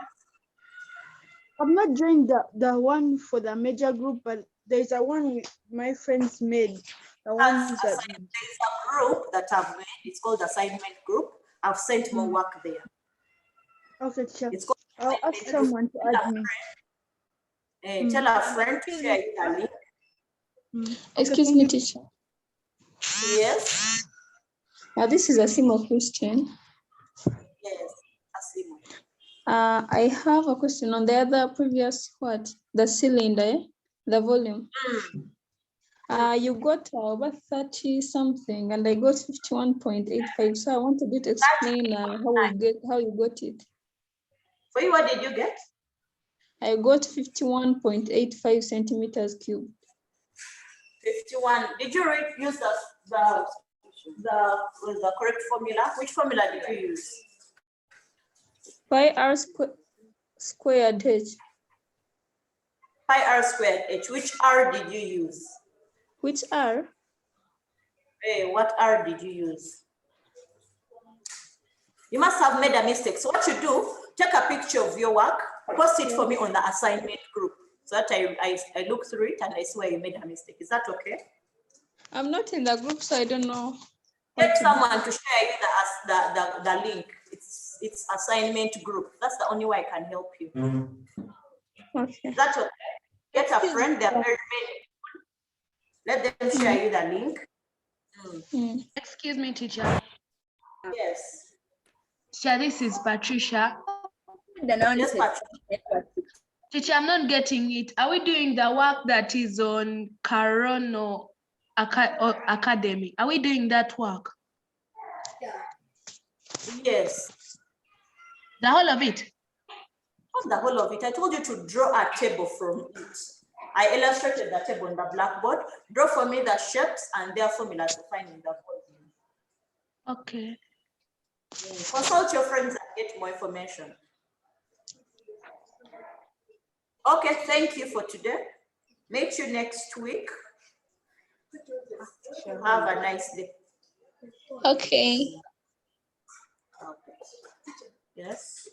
I'm not joined the one for the major group, but there's a one my friends made. The ones that There's a group that I've made. It's called assignment group. I've sent more work there. okay, teacher. It's called I'll ask someone to add me. tell a friend to share the link. Excuse me, teacher. Yes. This is a simple question. Yes. Asimo. I have a question on the other previous the cylinder, the volume. You got over 30 something, and I got 51.85. So I wanted you to explain how you got it. For you, what did you get? I got 51.85 centimeters cubed. 51. Did you use the correct formula? Which formula did you use? Pi r squared h. Pi r squared h. Which r did you use? Which r? What r did you use? You must have made a mistake. So what you do, take a picture of your work, post it for me on the assignment group, so that I look through it and I see where you made a mistake. Is that okay? I'm not in the group, so I don't know. Get someone to share you the link. It's assignment group. That's the only way I can help you. Okay. Is that okay? Get a friend, they're very many. Let them share you the link. Excuse me, teacher. Yes. Teacher, this is Patricia. Yes, Patricia. Teacher, I'm not getting it. Are we doing the work that is on Carono Academy? Are we doing that work? Yes. The whole of it? Not the whole of it. I told you to draw a table from it. I illustrated the table on the blackboard. Draw for me the shapes and their formula to find in the volume. Okay. Consult your friends and get more information. Okay, thank you for today. Meet you next week. Have a nice day. Okay. Yes.